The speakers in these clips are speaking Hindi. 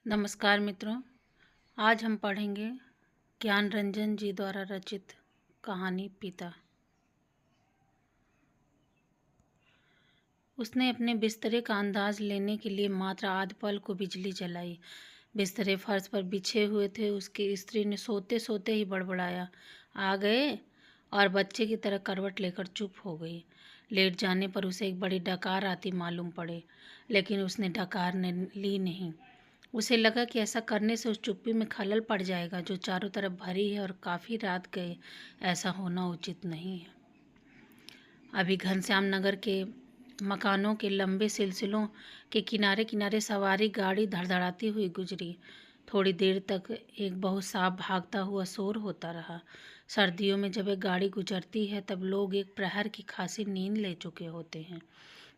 नमस्कार मित्रों। आज हम पढ़ेंगे ज्ञान रंजन जी द्वारा रचित कहानी पिता। उसने अपने बिस्तरे का अंदाज लेने के लिए मात्र आध पल को बिजली जलाई। बिस्तरे फर्श पर बिछे हुए थे। उसकी स्त्री ने सोते सोते ही बड़बड़ाया, आ गए, और बच्चे की तरह करवट लेकर चुप हो गई। लेट जाने पर उसे एक बड़ी डकार आती मालूम पड़े, लेकिन उसने डकार ने ली नहीं। उसे लगा कि ऐसा करने से उस चुप्पी में खलल पड़ जाएगा जो चारों तरफ भरी है, और काफ़ी रात गए, ऐसा होना उचित नहीं है। अभी घनश्याम नगर के मकानों के लंबे सिलसिलों के किनारे किनारे सवारी गाड़ी धड़धड़ाती हुई गुजरी। थोड़ी देर तक एक बहुत साफ भागता हुआ शोर होता रहा। सर्दियों में जब एक गाड़ी गुजरती है तब लोग एक प्रहर की खासी नींद ले चुके होते हैं।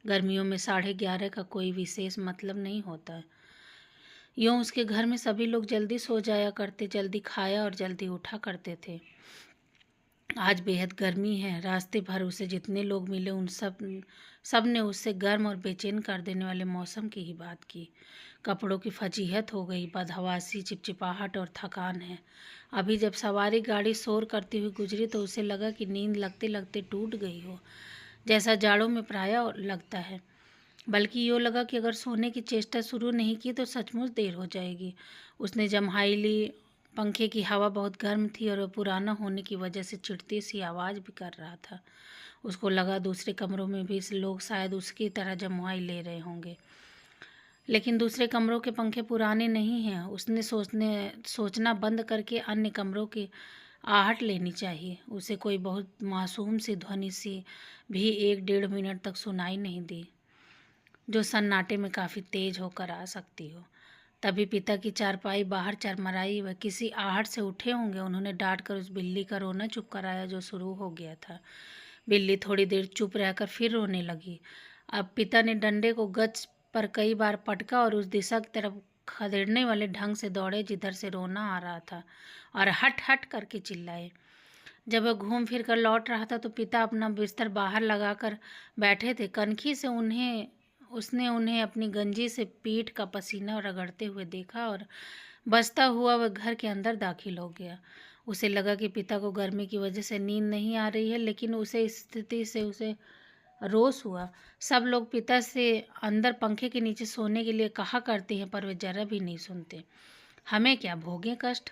गर्मियों में 11:30 का कोई विशेष मतलब नहीं होता है। यूँ उसके घर में सभी लोग जल्दी सो जाया करते, जल्दी खाया और जल्दी उठा करते थे। आज बेहद गर्मी है। रास्ते भर उसे जितने लोग मिले उन सब ने उससे गर्म और बेचैन कर देने वाले मौसम की ही बात की। कपड़ों की फजीहत हो गई, बदहवासी, चिपचिपाहट और थकान है। अभी जब सवारी गाड़ी शोर करती हुई गुजरी तो उसे लगा कि नींद लगते लगते टूट गई हो, जैसा जाड़ों में प्रायः लगता है। बल्कि यूँ लगा कि अगर सोने की चेष्टा शुरू नहीं की तो सचमुच देर हो जाएगी। उसने जम्हाई ली। पंखे की हवा बहुत गर्म थी और वह पुराना होने की वजह से चिढ़ती सी आवाज़ भी कर रहा था। उसको लगा दूसरे कमरों में भी लोग शायद उसकी तरह जम्हाई ले रहे होंगे, लेकिन दूसरे कमरों के पंखे पुराने नहीं हैं। उसने सोचना बंद करके अन्य कमरों की आहट लेनी चाहिए। उसे कोई बहुत मासूम सी ध्वनि सी भी 1-1.5 मिनट तक सुनाई नहीं दी, जो सन्नाटे में काफ़ी तेज होकर आ सकती हो। तभी पिता की चारपाई बाहर चरमराई। वह किसी आहट से उठे होंगे। उन्होंने डांट कर उस बिल्ली का रोना चुप कराया जो शुरू हो गया था। बिल्ली थोड़ी देर चुप रहकर फिर रोने लगी। अब पिता ने डंडे को गज पर कई बार पटका और उस दिशा की तरफ खदेड़ने वाले ढंग से दौड़े जिधर से रोना आ रहा था, और हट हट करके चिल्लाए। जब वह घूम फिर कर लौट रहा था तो पिता अपना बिस्तर बाहर लगाकर बैठे थे। कनखी से उसने उन्हें अपनी गंजी से पीठ का पसीना रगड़ते हुए देखा और बसता हुआ वह घर के अंदर दाखिल हो गया। उसे लगा कि पिता को गर्मी की वजह से नींद नहीं आ रही है, लेकिन उसे इस स्थिति से उसे रोष हुआ। सब लोग पिता से अंदर पंखे के नीचे सोने के लिए कहा करते हैं, पर वे जरा भी नहीं सुनते। हमें क्या, भोगें कष्ट।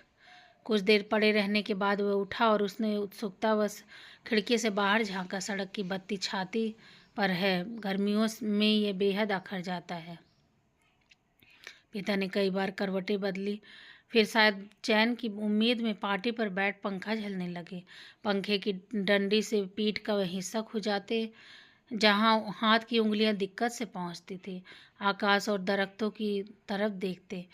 कुछ देर पड़े रहने के बाद वह उठा और उसने उत्सुकतावश खिड़की से बाहर झांका। सड़क की बत्ती छाती पर है। गर्मियों में ये बेहद अखर जाता है। पिता ने कई बार करवटें बदली, फिर शायद चैन की उम्मीद में पार्टी पर बैठ पंखा झलने लगे। पंखे की डंडी से पीठ का वह हिस्सा खुजाते जहाँ हाथ की उंगलियां दिक्कत से पहुंचती थी। आकाश और दरख्तों की तरफ देखते,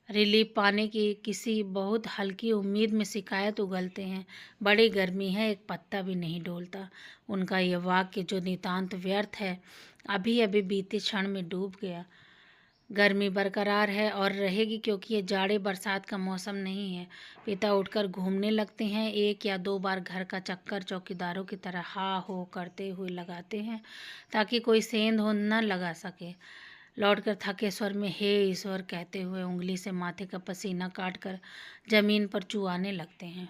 रिलीफ पाने की किसी बहुत हल्की उम्मीद में शिकायत उगलते हैं, बड़ी गर्मी है, एक पत्ता भी नहीं डोलता। उनका यह वाक्य जो नितांत व्यर्थ है, अभी अभी बीते क्षण में डूब गया। गर्मी बरकरार है और रहेगी, क्योंकि ये जाड़े बरसात का मौसम नहीं है। पिता उठकर घूमने लगते हैं। 1 या 2 बार घर का चक्कर चौकीदारों की तरह हा हो करते हुए लगाते हैं, ताकि कोई सेंध हो न लगा सके। लौटकर थके स्वर में हे ईश्वर कहते हुए उंगली से माथे का पसीना काटकर जमीन पर चुआने लगते हैं।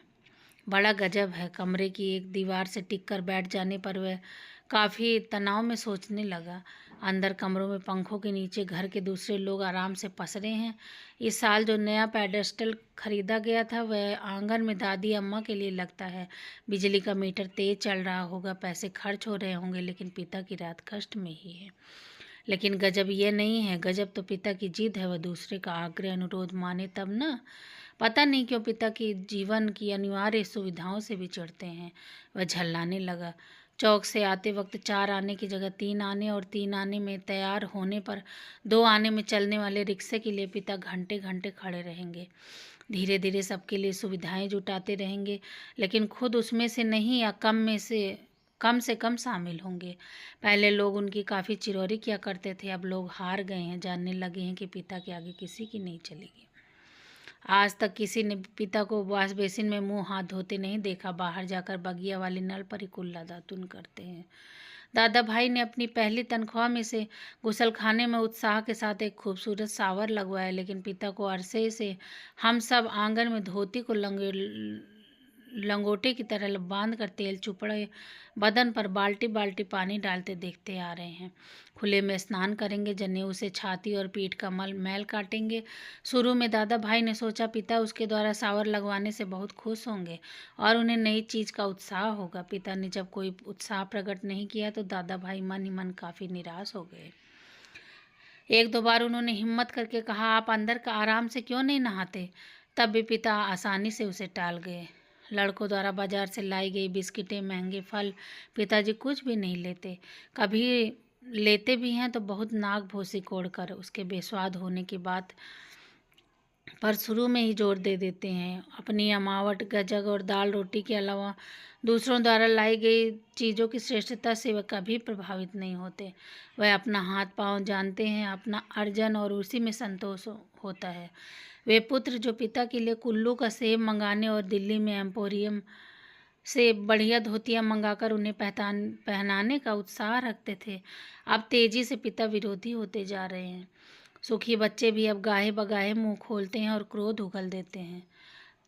बड़ा गजब है। कमरे की एक दीवार से टिक कर बैठ जाने पर वह काफ़ी तनाव में सोचने लगा। अंदर कमरों में पंखों के नीचे घर के दूसरे लोग आराम से पसरे हैं। इस साल जो नया पेडेस्टल खरीदा गया था वह आंगन में दादी अम्मा के लिए लगता है। बिजली का मीटर तेज चल रहा होगा, पैसे खर्च हो रहे होंगे, लेकिन पिता की रात कष्ट में ही है। लेकिन गजब ये नहीं है, गजब तो पिता की जिद है। वह दूसरे का आग्रह अनुरोध माने तब ना। पता नहीं क्यों पिता की जीवन की अनिवार्य सुविधाओं से भी चिढ़ते हैं। वह झल्लाने लगा। चौक से आते वक्त 4 आने की जगह 3 आने और 3 आने में तैयार होने पर 2 आने में चलने वाले रिक्शे के लिए पिता घंटे घंटे खड़े रहेंगे। धीरे धीरे सबके लिए सुविधाएं जुटाते रहेंगे, लेकिन खुद उसमें से नहीं या कम से कम शामिल होंगे। पहले लोग उनकी काफ़ी चिरौरी किया करते थे, अब लोग हार गए हैं, जानने लगे हैं कि पिता के आगे किसी की नहीं चलेगी। आज तक किसी ने पिता को वॉश बेसिन में मुंह हाथ धोते नहीं देखा। बाहर जाकर बगिया वाले नल पर ही कुल्ला दातुन करते हैं। दादा भाई ने अपनी पहली तनख्वाह में से गुसलखाने में उत्साह के साथ एक खूबसूरत शावर लगवाया, लेकिन पिता को अरसे से हम सब आंगन में धोती को लंगोटे की तरह बांध कर तेल चुपड़े बदन पर बाल्टी बाल्टी पानी डालते देखते आ रहे हैं। खुले में स्नान करेंगे, जनेऊ से छाती और पीठ का मैल काटेंगे। शुरू में दादा भाई ने सोचा पिता उसके द्वारा शावर लगवाने से बहुत खुश होंगे और उन्हें नई चीज का उत्साह होगा। पिता ने जब कोई उत्साह प्रकट नहीं किया तो दादा भाई मन ही मन काफी निराश हो गए। एक दो बार उन्होंने हिम्मत करके कहा, आप अंदर का आराम से क्यों नहीं नहाते? तब भी पिता आसानी से उसे टाल गए। लड़कों द्वारा बाजार से लाई गई बिस्किटें, महंगे फल पिताजी कुछ भी नहीं लेते। कभी लेते भी हैं तो बहुत नाक भोसी कोड़कर उसके बेस्वाद होने की बात पर शुरू में ही जोर दे देते हैं। अपनी अमावट, गजक और दाल रोटी के अलावा दूसरों द्वारा लाई गई चीज़ों की श्रेष्ठता से वह कभी प्रभावित नहीं होते। वह अपना हाथ पांव जानते हैं, अपना अर्जन, और उसी में संतोष होता है। वे पुत्र जो पिता के लिए कुल्लू का सेब मंगाने और दिल्ली में एम्पोरियम से बढ़िया धोतियां मंगाकर उन्हें पहनाने का उत्साह रखते थे, अब तेजी से पिता विरोधी होते जा रहे हैं। सुखी बच्चे भी अब गाहे बगाहे मुंह खोलते हैं और क्रोध उगल देते हैं।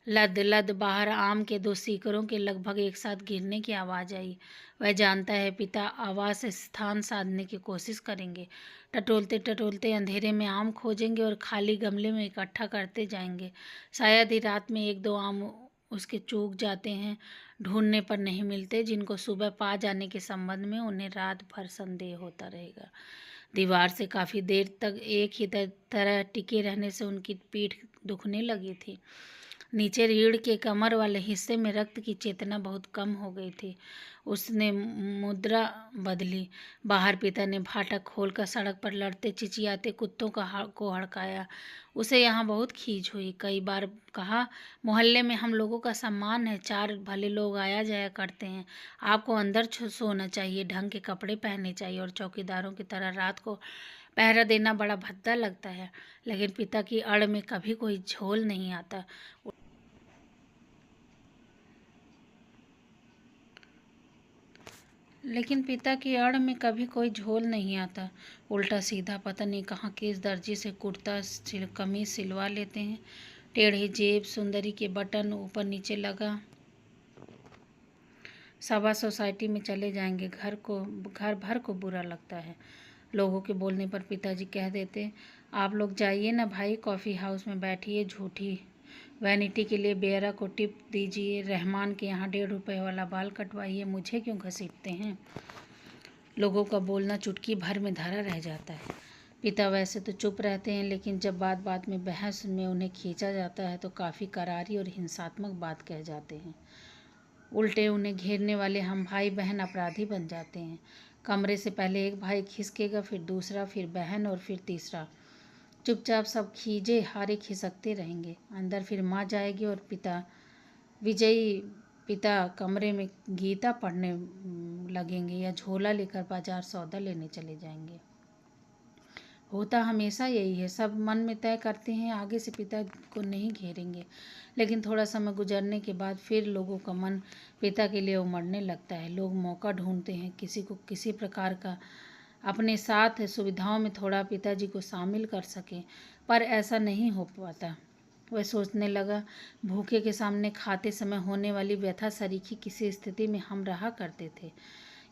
लद लद बाहर आम के 2 सीकरों के लगभग एक साथ गिरने की आवाज़ आई। वह जानता है पिता आवाज़ से स्थान साधने की कोशिश करेंगे। टटोलते टटोलते अंधेरे में आम खोजेंगे और खाली गमले में इकट्ठा करते जाएंगे। शायद ही रात में 1-2 आम उसके चूक जाते हैं, ढूंढने पर नहीं मिलते, जिनको सुबह पा जाने के संबंध में उन्हें रात भर संदेह होता रहेगा। दीवार से काफ़ी देर तक एक ही तरह टिके रहने से उनकी पीठ दुखने लगी थी। नीचे रीढ़ के कमर वाले हिस्से में रक्त की चेतना बहुत कम हो गई थी। उसने मुद्रा बदली। बाहर पिता ने फाटक खोलकर सड़क पर लड़ते चिचियाते कुत्तों को हड़काया। उसे यहाँ बहुत खीज हुई। कई बार कहा, मोहल्ले में हम लोगों का सम्मान है, 4 भले लोग आया जाया करते हैं, आपको अंदर सोना चाहिए, ढंग के कपड़े पहनने चाहिए और चौकीदारों की तरह रात को पहरा देना बड़ा भद्दा लगता है। लेकिन पिता की अड़ में कभी कोई झोल नहीं आता। उल्टा सीधा पता नहीं कहाँ किस दर्जी से कुर्ता कमीज सिलवा लेते हैं। टेढ़ी जेब, सुंदरी के बटन ऊपर नीचे लगा। सभा सोसाइटी में चले जाएंगे, घर भर को बुरा लगता है। लोगों के बोलने पर पिताजी कह देते, आप लोग जाइए ना भाई, कॉफ़ी हाउस में बैठिए, झूठी वैनिटी के लिए बेरा को टिप दीजिए, रहमान के यहाँ 1.5 रुपये वाला बाल कटवाइए, मुझे क्यों घसीटते हैं? लोगों का बोलना चुटकी भर में धरा रह जाता है। पिता वैसे तो चुप रहते हैं, लेकिन जब बात बात में बहस में उन्हें खींचा जाता है तो काफ़ी करारी और हिंसात्मक बात कह जाते हैं। उल्टे उन्हें घेरने वाले हम भाई बहन अपराधी बन जाते हैं। कमरे से पहले एक भाई खिसकेगा, फिर दूसरा, फिर बहन और फिर तीसरा। चुपचाप सब खीजे हारे खिसकते रहेंगे। अंदर फिर माँ जाएगी और विजयी पिता कमरे में गीता पढ़ने लगेंगे या झोला लेकर बाजार सौदा लेने चले जाएंगे। होता हमेशा यही है। सब मन में तय करते हैं आगे से पिता को नहीं घेरेंगे, लेकिन थोड़ा समय गुजरने के बाद फिर लोगों का मन पिता के लिए उमड़ने लगता है। लोग मौका ढूंढते हैं किसी को किसी प्रकार का अपने साथ सुविधाओं में थोड़ा पिताजी को शामिल कर सकें, पर ऐसा नहीं हो पाता। वह सोचने लगा, भूखे के सामने खाते समय होने वाली व्यथा सरीखी किसी स्थिति में हम रहा करते थे।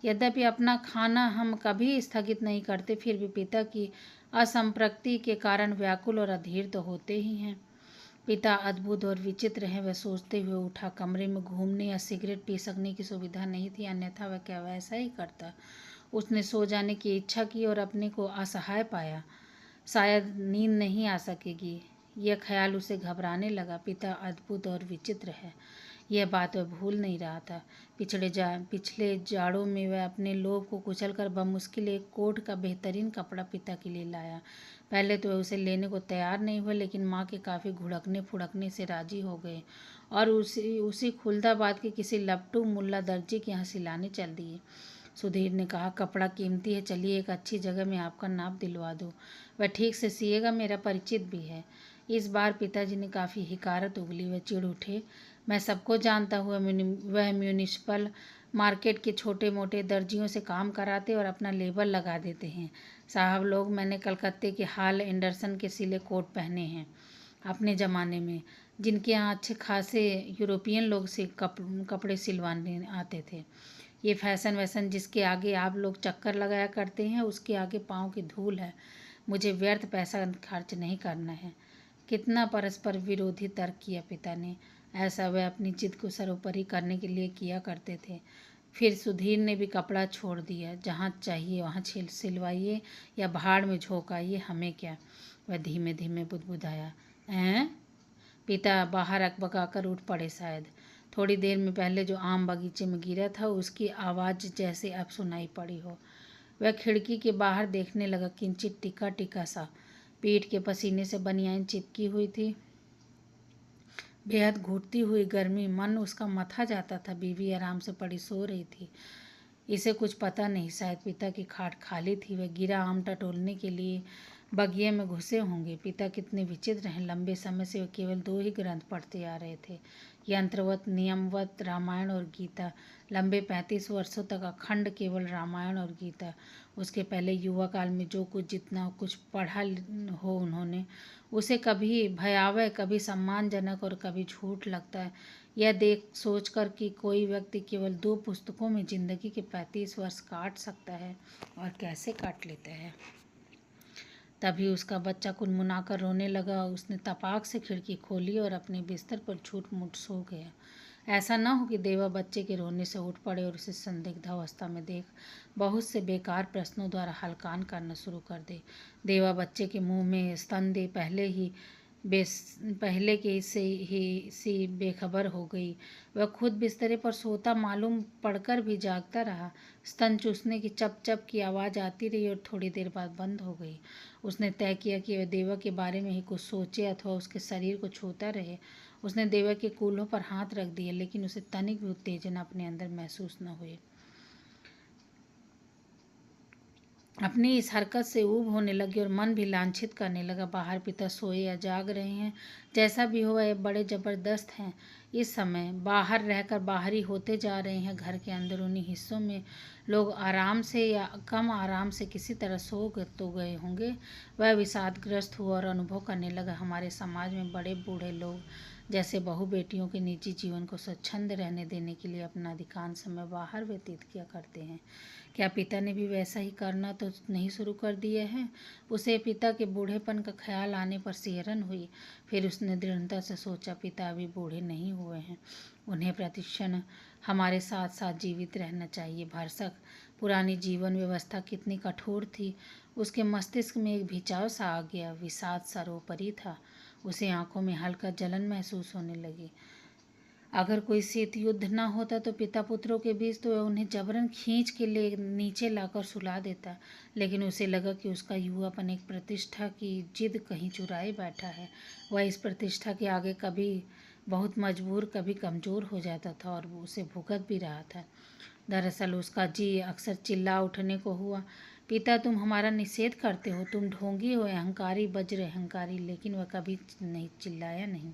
यद्यपि अपना खाना हम कभी स्थगित नहीं करते, फिर भी पिता की असंप्रक्ति के कारण व्याकुल और अधीर तो होते ही हैं। पिता अद्भुत और विचित्र हैं। वह सोचते हुए उठा। कमरे में घूमने या सिगरेट पी सकने की सुविधा नहीं थी, अन्यथा वह क्या वैसा ही करता। उसने सो जाने की इच्छा की और अपने को असहाय पाया। शायद नींद नहीं आ सकेगी, यह ख्याल उसे घबराने लगा। पिता अद्भुत और विचित्र है, यह बात वह भूल नहीं रहा था। पिछले जाड़ों में वह अपने लोभ को कुचलकर बमुश्किल एक कोट का बेहतरीन कपड़ा पिता के लिए लाया। पहले तो वह उसे लेने को तैयार नहीं हुआ, लेकिन माँ के काफ़ी घुड़कने फुड़कने से राजी हो गए और उसी खुलदाबाद के किसी लपटू मुल्ला दर्जी के यहाँ सिलाने चल दिए। सुधीर ने कहा, कपड़ा कीमती है, चलिए एक अच्छी जगह में आपका नाप दिलवा दूँ। वह ठीक से सिएगा, मेरा परिचित भी है। इस बार पिताजी ने काफ़ी हिकारत उगली। वह चिढ़ उठे, मैं सबको जानता हुआ वह म्यूनिसिपल मार्केट के छोटे मोटे दर्जियों से काम कराते और अपना लेबल लगा देते हैं। साहब लोग, मैंने कलकत्ते के हाल एंडरसन के सिले कोट पहने हैं अपने ज़माने में, जिनके यहाँ अच्छे खासे यूरोपियन लोग से कपड़े सिलवाने आते थे। ये फैशन वैसन जिसके आगे आप लोग चक्कर लगाया करते हैं, उसके आगे पाँव की धूल है। मुझे व्यर्थ पैसा खर्च नहीं करना है। कितना परस्पर विरोधी तर्क किया पिता ने। ऐसा वह अपनी जिद को सर्वोपरि करने के लिए किया करते थे। फिर सुधीर ने भी कपड़ा छोड़ दिया। जहाँ चाहिए वहाँ सिलवाइए या भाड़ में झोंकाइए, हमें क्या। वह धीमे धीमे बुदबुदाया। हैं? पिता बाहर अकबकाकर उठ पड़े। शायद थोड़ी देर में पहले जो आम बगीचे में गिरा था उसकी आवाज़ जैसे अब सुनाई पड़ी हो। वह खिड़की के बाहर देखने लगा। किंचित टिका टिका सा, पीठ के पसीने से बनियान चिपकी हुई थी। बेहद घुटती हुई गर्मी, मन उसका मथा जाता था। बीवी आराम से पड़ी सो रही थी। इसे कुछ पता नहीं, शायद पिता की खाट खाली थी। वह गिरा आम टटोलने के लिए बगिए में घुसे होंगे। पिता कितने विचित्र हैं। लंबे समय से वे केवल 2 ही ग्रंथ पढ़ते आ रहे थे, यंत्रवत नियमवत रामायण और गीता। लंबे 35 वर्षों तक अखंड केवल रामायण और गीता। उसके पहले युवा काल में जो कुछ जितना कुछ पढ़ा हो उन्होंने, उसे कभी भयावह, कभी सम्मानजनक और कभी झूठ लगता है। यह देख सोच कर कि कोई व्यक्ति केवल 2 पुस्तकों में जिंदगी के 35 वर्ष काट सकता है, और कैसे काट लेता है। तभी उसका बच्चा कुनमुनाकर रोने लगा। उसने तपाक से खिड़की खोली और अपने बिस्तर पर झूठ मूठ सो गया। ऐसा न हो कि देवा बच्चे के रोने से उठ पड़े और उसे संदिग्ध अवस्था में देख बहुत से बेकार प्रश्नों द्वारा हलकान करना शुरू कर दे। देवा बच्चे के मुंह में स्तन दे पहले के सी बेखबर हो गई। वह खुद बिस्तरे पर सोता मालूम पड़कर भी जागता रहा। स्तन चूसने की चप चप की आवाज़ आती रही और थोड़ी देर बाद बंद हो गई। उसने तय किया कि वह देवा के बारे में ही कुछ सोचे अथवा उसके शरीर को छूता रहे। उसने देवा के कूल्हों पर हाथ रख दिया, लेकिन उसे तनिक भी उत्तेजना अपने अंदर महसूस न हुई। अपनी इस हरकत से ऊब होने लगी और मन भी लांछित करने लगा। बाहर पिता सोए या जाग रहे हैं, जैसा भी हो वह बड़े जबरदस्त हैं। इस समय बाहर रहकर बाहरी होते जा रहे हैं। घर के अंदरूनी हिस्सों में लोग आराम से या कम आराम से किसी तरह सो तो गए होंगे। वह विषादग्रस्त हुआ और अनुभव करने लगा, हमारे समाज में बड़े बूढ़े लोग जैसे बहू बेटियों के निजी जीवन को स्वच्छंद रहने देने के लिए अपना अधिकांश समय बाहर व्यतीत किया करते हैं। क्या पिता ने भी वैसा ही करना तो नहीं शुरू कर दिया है? उसे पिता के बूढ़ेपन का ख्याल आने पर सिहरन हुई। फिर उसने दृढ़ता से सोचा, पिता अभी बूढ़े नहीं हुए हैं, उन्हें प्रतिक्षण हमारे साथ साथ जीवित रहना चाहिए। भरसक पुरानी जीवन व्यवस्था कितनी कठोर थी। उसके मस्तिष्क में एक भिचाव सा आ गया। विषाद सर्वोपरि था। उसे आंखों में हल्का जलन महसूस होने लगी। अगर कोई शीत युद्ध न होता तो पिता पुत्रों के बीच तो वह उन्हें जबरन खींच के ले नीचे लाकर सुला देता। लेकिन उसे लगा कि उसका युवापन एक प्रतिष्ठा की जिद कहीं चुराए बैठा है। वह इस प्रतिष्ठा के आगे कभी बहुत मजबूर, कभी कमज़ोर हो जाता था और वो उसे भुगत भी रहा था। दरअसल उसका जी अक्सर चिल्ला उठने को हुआ, पिता तुम हमारा निषेध करते हो, तुम ढोंगी हो, अहंकारी, वज्र अहंकारी। लेकिन वह कभी नहीं चिल्लाया नहीं।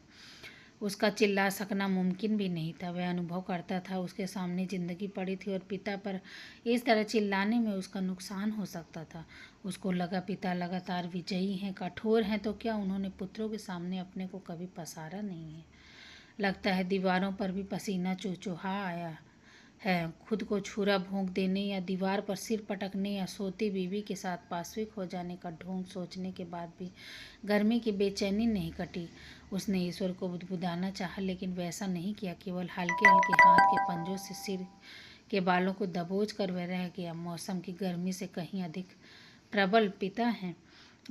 उसका चिल्ला सकना मुमकिन भी नहीं था। वह अनुभव करता था उसके सामने जिंदगी पड़ी थी और पिता पर इस तरह चिल्लाने में उसका नुकसान हो सकता था। उसको लगा पिता लगातार विजयी हैं, कठोर हैं, तो क्या उन्होंने पुत्रों के सामने अपने को कभी पसारा नहीं है? लगता है दीवारों पर भी पसीना चुचुहा आया है। खुद को छुरा भोंक देने या दीवार पर सिर पटकने या सोती बीवी के साथ पाश्विक हो जाने का ढोंग सोचने के बाद भी गर्मी की बेचैनी नहीं कटी। उसने ईश्वर को बुदबुदाना चाहा, लेकिन वैसा नहीं किया। केवल हल्के हल्के हाथ के पंजों से सिर के बालों को दबोच कर वह रह गया। मौसम की गर्मी से कहीं अधिक प्रबल पिता हैं।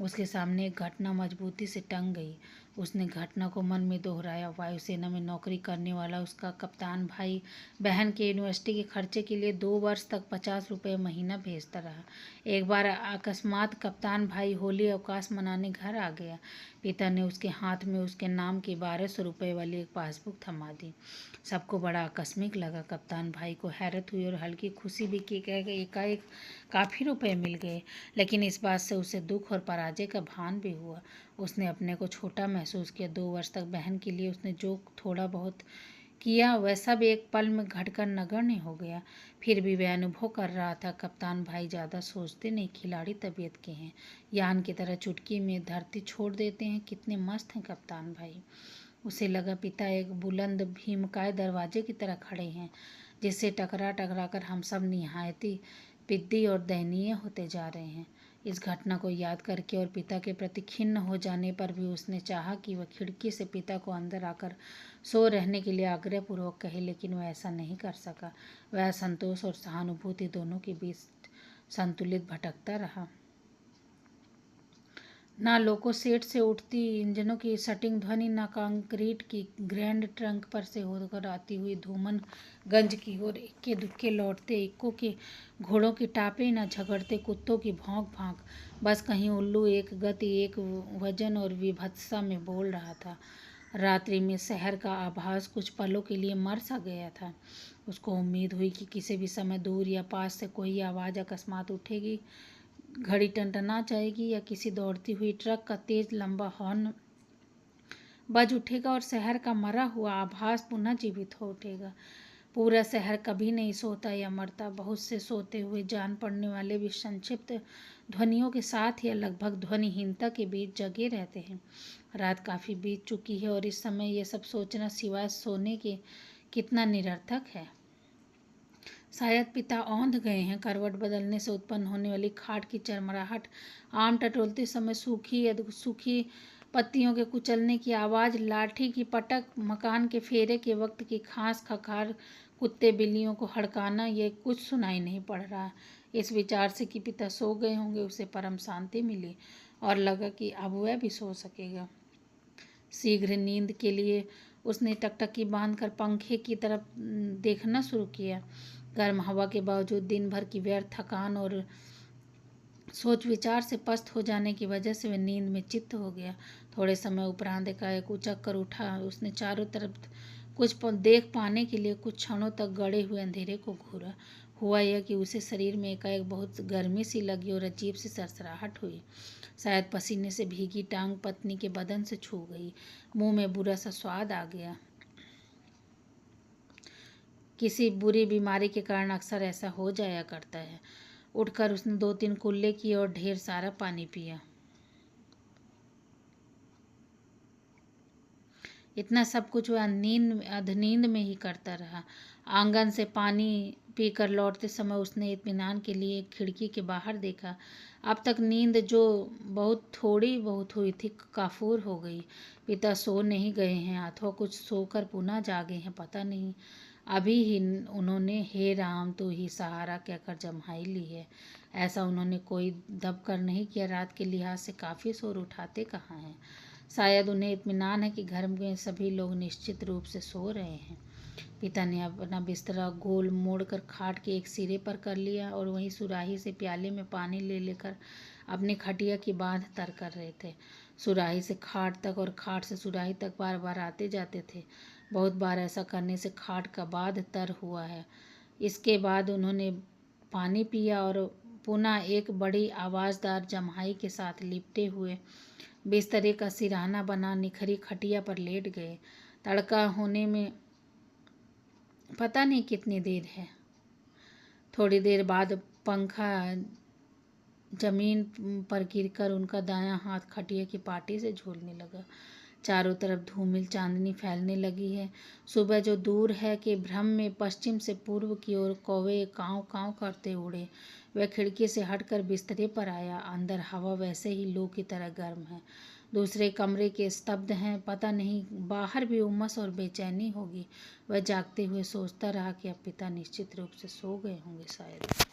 उसके सामने एक घटना मजबूती से टंग गई। उसने घटना को मन में दोहराया। वायुसेना में नौकरी करने वाला उसका कप्तान भाई बहन के यूनिवर्सिटी के खर्चे के लिए 2 वर्ष तक 50 रुपये महीना भेजता रहा। एक बार अकस्मात कप्तान भाई होली अवकाश मनाने घर आ गया। पिता ने उसके हाथ में उसके नाम की 1200 रुपये वाली एक पासबुक थमा दी। सबको बड़ा आकस्मिक लगा। कप्तान भाई को हैरत हुई और हल्की खुशी भी कि एकाएक काफ़ी रुपए मिल गए। लेकिन इस बात से उसे दुख और पराजय का भान भी हुआ। उसने अपने को छोटा महसूस किया। 2 वर्ष तक बहन के लिए उसने जो थोड़ा बहुत किया वह सब एक पल में घटकर नगण्य हो गया। फिर भी वह अनुभव कर रहा था, कप्तान भाई ज़्यादा सोचते नहीं, खिलाड़ी तबीयत के हैं, यान की तरह चुटकी में धरती छोड़ देते हैं। कितने मस्त हैं कप्तान भाई। उसे लगा पिता एक बुलंद भीमकाय दरवाजे की तरह खड़े हैं, जिससे टकरा टकरा कर हम सब निहायती पिद्दी और दयनीय होते जा रहे हैं। इस घटना को याद करके और पिता के प्रति खिन्न हो जाने पर भी उसने चाहा कि वह खिड़की से पिता को अंदर आकर सो रहने के लिए आग्रहपूर्वक कहे, लेकिन वह ऐसा नहीं कर सका। वह संतोष और सहानुभूति दोनों के बीच संतुलित भटकता रहा। ना लोको सेट से उठती इंजनों की सटिंग ध्वनि, ना कंक्रीट की ग्रैंड ट्रंक पर से होकर आती हुई धूमनगंज की ओर इक्के दुक्के लौटते इक्को के घोड़ों की टापे, ना झगड़ते कुत्तों की भौंक भांक। बस कहीं उल्लू एक गति, एक वजन और विभत्सता में बोल रहा था। रात्रि में शहर का आभास कुछ पलों के लिए मर सा गया था। उसको उम्मीद हुई कि किसी भी समय दूर या पास से कोई आवाज़ अकस्मात उठेगी, घड़ी टनटना जाएगी या किसी दौड़ती हुई ट्रक का तेज लंबा हॉर्न बज उठेगा और शहर का मरा हुआ आभास पुनः जीवित हो उठेगा। पूरा शहर कभी नहीं सोता या मरता। बहुत से सोते हुए जान पड़ने वाले भी संक्षिप्त ध्वनियों के साथ या लगभग ध्वनिहीनता के बीच जगे रहते हैं। रात काफ़ी बीत चुकी है और इस समय यह सब सोचना सिवाय सोने के कितना निरर्थक है। शायद पिता औंध गए हैं। करवट बदलने से उत्पन्न होने वाली खाट की चरमराहट, आम टटोलते समय सूखी पत्तियों के कुचलने की आवाज़, लाठी की पटक, मकान के फेरे के वक्त की खांस खखार, कुत्ते बिल्लियों को हड़काना, ये कुछ सुनाई नहीं पड़ रहा। इस विचार से कि पिता सो गए होंगे उसे परम शांति मिली और लगा कि अब वह भी सो सकेगा। शीघ्र नींद के लिए उसने टकटकी बांधकर पंखे की तरफ देखना शुरू किया। गर्म हवा के बावजूद दिन भर की व्यर्थ थकान और सोच विचार से पस्त हो जाने की वजह से वह नींद में चित्त हो गया। थोड़े समय उपरांत एकाएक उचक कर उठा। उसने चारों तरफ कुछ देख पाने के लिए कुछ क्षणों तक गड़े हुए अंधेरे को घूरा। हुआ यह कि उसे शरीर में एकाएक बहुत गर्मी सी लगी और अजीब सी सरसराहट हुई। शायद पसीने से भीगी टांग पत्नी के बदन से छू गई। मुंह में बुरा सा स्वाद आ गया। किसी बुरी बीमारी के कारण अक्सर ऐसा हो जाया करता है। उठकर उसने 2-3 कुल्ले किए और ढेर सारा पानी पिया। इतना सब कुछ वह अधनींद में ही करता रहा। आंगन से पानी पीकर लौटते समय उसने इत्मीनान के लिए एक खिड़की के बाहर देखा। अब तक नींद जो बहुत हुई थी, काफूर हो गई। पिता सो नहीं गए हैं अथवा कुछ सोकर पुनः जागे हैं, पता नहीं। अभी ही उन्होंने हे राम तू ही सहारा कहकर जम्हाई ली है। ऐसा उन्होंने कोई दबकर नहीं किया। रात के लिहाज से काफ़ी शोर उठाते कहाँ हैं। शायद उन्हें इत्मीनान है कि घर में सभी लोग निश्चित रूप से सो रहे हैं। पिता ने अपना बिस्तरा गोल मोड़कर खाट के एक सिरे पर कर लिया और वहीं सुराही से प्याले में पानी ले लेकर अपनी खटिया की बांध तर कर रहे थे। सुराही से खाट तक और खाट से सुराही तक बार बार आते जाते थे। बहुत बार ऐसा करने से खाट का बांध तर हुआ है। इसके बाद उन्होंने पानी पिया और पुनः एक बड़ी आवाज़दार जम्हाई के साथ लिपटे हुए बिस्तरे का सिरहाना बना निखरी खटिया पर लेट गए। तड़का होने में पता नहीं कितनी देर है। थोड़ी देर बाद पंखा जमीन पर गिरकर उनका दायां हाथ खटिया की पाटी से झूलने लगा। चारों तरफ धूमिल चांदनी फैलने लगी है। सुबह जो दूर है के भ्रम में पश्चिम से पूर्व की ओर कौवे काँव काँव करते उड़े। वह खिड़की से हटकर बिस्तरे पर आया। अंदर हवा वैसे ही लू की तरह गर्म है। दूसरे कमरे के स्तब्ध हैं। पता नहीं बाहर भी उमस और बेचैनी होगी। वह जागते हुए सोचता रहा कि अब पिता निश्चित रूप से सो गए होंगे शायद।